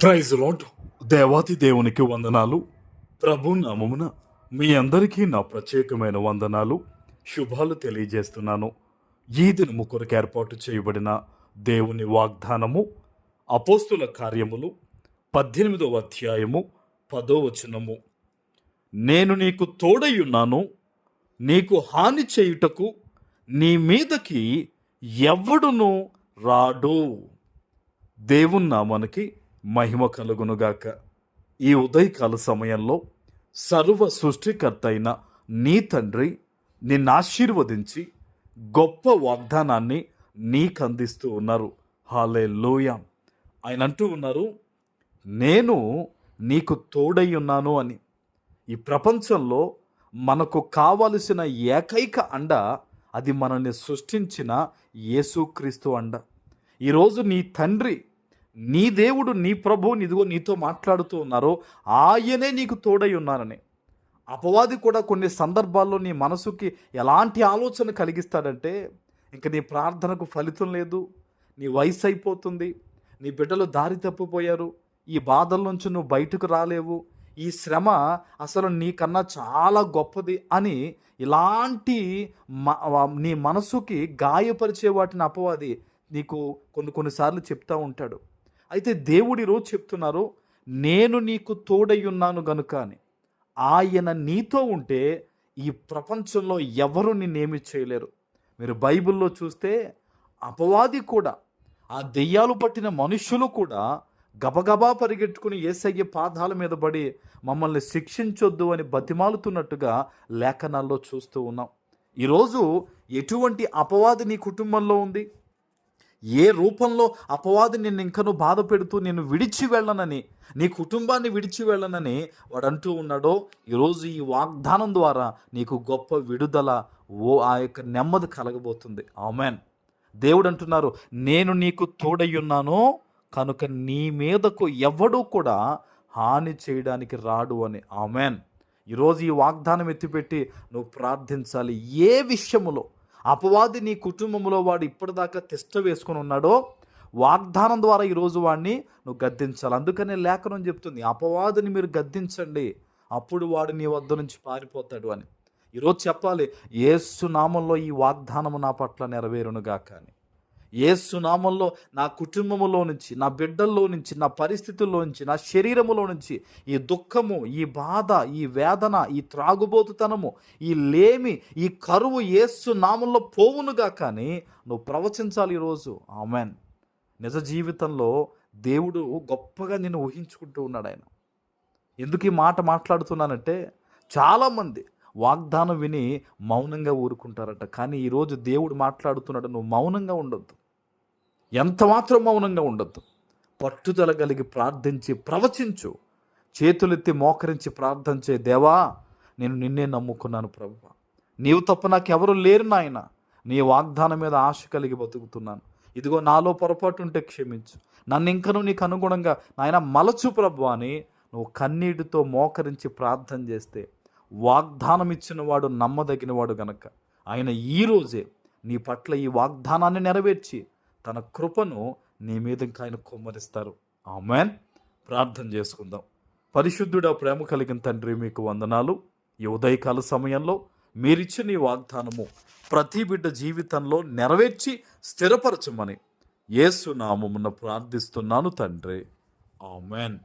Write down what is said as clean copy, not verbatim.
Praise lord. దేవాతి దేవునికి వందనాలు. ప్రభు నామమున మీ అందరికీ నా ప్రత్యేకమైన వందనాలు, శుభాలు తెలియజేస్తున్నాను. ఈ దినము కొరకు ఏర్పాటు చేయబడిన దేవుని వాగ్దానము అపోస్తుల కార్యములు 18వ అధ్యాయము 10వ వచనము. నేను నీకు తోడయ్యున్నాను, నీకు హాని చేయుటకు నీ మీదకి ఎవడును రాడు. దేవుని నామానికి మహిమ కలుగునుగాక. ఈ ఉదయకాల సమయంలో సర్వ సృష్టికర్త అయిన నీ తండ్రి నిన్ను ఆశీర్వదించి గొప్ప వాగ్దానాన్ని నీకు అందిస్తూ ఉన్నారు. హల్లెలూయా. ఆయన అంటూ ఉన్నారు, నేను నీకు తోడై ఉన్నాను అని. ఈ ప్రపంచంలో మనకు కావలసిన ఏకైక అండ అది మనల్ని సృష్టించిన యేసుక్రీస్తు అండ. ఈరోజు నీ తండ్రి, నీ దేవుడు, నీ ప్రభు ఇదిగో నీతో మాట్లాడుతూ ఉన్నారో ఆయనే నీకు తోడై ఉన్నారని. అపవాది కూడా కొన్ని సందర్భాల్లో నీ మనసుకి ఎలాంటి ఆలోచన కలిగిస్తాడంటే, ఇంక నీ ప్రార్థనకు ఫలితం లేదు, నీ వయసు అయిపోతుంది, నీ బిడ్డలు దారి తప్పిపోయారు, ఈ బాధల నుంచి నువ్వు బయటకు రాలేవు, ఈ శ్రమ అసలు నీకన్నా చాలా గొప్పది అని ఇలాంటి నీ మనసుకి గాయపరిచే వాటిని అపవాది నీకు కొన్నిసార్లు చెప్తూ ఉంటాడు. అయితే దేవుడు ఈరోజు చెప్తున్నారు, నేను నీకు తోడై ఉన్నాను గనుక అని. ఆయన నీతో ఉంటే ఈ ప్రపంచంలో ఎవరు నిన్నేమి చేయలేరు. మీరు బైబిల్లో చూస్తే అపవాది కూడా, ఆ దెయ్యాలు పట్టిన మనుష్యులు కూడా గబగబా పరిగెట్టుకుని యేసయ్య పాదాల మీద పడి మమ్మల్ని శిక్షించొద్దు అని బతిమాలుతున్నట్టుగా లేఖనాల్లో చూస్తూ ఉన్నాం. ఈరోజు ఎటువంటి అపవాది నీ కుటుంబంలో ఉంది, ఏ రూపంలో అపవాది నిన్ను ఇంకనూ బాధ పెడుతూ నిన్ను విడిచి వెళ్ళనని, నీ కుటుంబాన్ని విడిచి వెళ్ళనని వాడు అంటూ ఉన్నాడో, ఈరోజు ఈ వాగ్దానం ద్వారా నీకు గొప్ప విడుదల, ఆ యొక్క నెమ్మది కలగబోతుంది. ఆమెన్. దేవుడు అంటున్నారు, నేను నీకు తోడయ్యున్నాను కనుక నీ మీదకు ఎవడూ కూడా హాని చేయడానికి రాడు అని. ఆమెన్. ఈరోజు ఈ వాగ్దానం ఎత్తిపెట్టి నువ్వు ప్రార్థించాలి. ఏ విషయములో అపవాది నీ కుటుంబంలో వాడు ఇప్పటిదాకా తిష్ట వేసుకొని ఉన్నాడో, వాగ్దానం ద్వారా ఈరోజు వాడిని నువ్వు గద్దించాలి. అందుకనే లేఖనం చెప్తుంది, అపవాదిని మీరు గద్దించండి, అప్పుడు వాడు నీ వద్ద నుంచి పారిపోతాడు అని. ఈరోజు చెప్పాలి, యేసు నామంలో ఈ వాగ్దానము నా పట్ల నెరవేరునుగా. కానీ యేసు నామంలో నా కుటుంబములో నుంచి, నా బిడ్డల్లో నుంచి, నా పరిస్థితుల్లో నుంచి, నా శరీరములో నుంచి ఈ దుఃఖము, ఈ బాధ, ఈ వేదన, ఈ త్రాగుబోతుతనము, ఈ లేమి, ఈ కరువు యేసు నామంలో పోవునుగా. కానీ నువ్వు ప్రవచించాలి ఈరోజు. ఆమెన్. నిజ జీవితంలో దేవుడు గొప్పగా నిన్ను ఊహించుకుంటూ ఉన్నాడు ఆయన. ఎందుకు ఈ మాట మాట్లాడుతున్నానంటే, చాలామంది వాగ్దానం విని మౌనంగా ఊరుకుంటారట. కానీ ఈరోజు దేవుడు మాట్లాడుతున్నాడు, నువ్వు మౌనంగా ఉండొద్దు, ఎంత మాత్రం మౌనంగా ఉండొద్దు. పట్టుదల కలిగి ప్రార్థించి ప్రవచించు, చేతులెత్తి మోకరించి ప్రార్థన చే. దేవా, నేను నిన్నే నమ్ముకున్నాను ప్రభువా, నీవు తప్ప నాకెవరు లేరు నాయన, నీ వాగ్దానం మీద ఆశ కలిగి బతుకుతున్నాను. ఇదిగో నాలో పొరపాటు ఉంటే క్షమించు, నన్ను ఇంకను నీకు అనుగుణంగా నాయన మలచు ప్రభువా అని నువ్వు కన్నీటితో మోకరించి ప్రార్థన చేస్తే, వాగ్దానం ఇచ్చిన వాడు నమ్మదగినవాడు గనక ఆయన ఈరోజే నీ పట్ల ఈ వాగ్దానాన్ని నెరవేర్చి తన కృపను నీ మీద ఇంకా ఆయన కుమ్మరిస్తారు. ఆమెన్. ప్రార్థన చేసుకుందాం. పరిశుద్ధుడా, ప్రేమ కలిగిన తండ్రి, మీకు వందనాలు. ఈ ఉదయకాల సమయంలో మీరిచ్చిన ఈ వాగ్దానము ప్రతి బిడ్డ జీవితంలో నెరవేర్చి స్థిరపరచమని యేసు నామమున ప్రార్థిస్తున్నాను తండ్రి. ఆమెన్.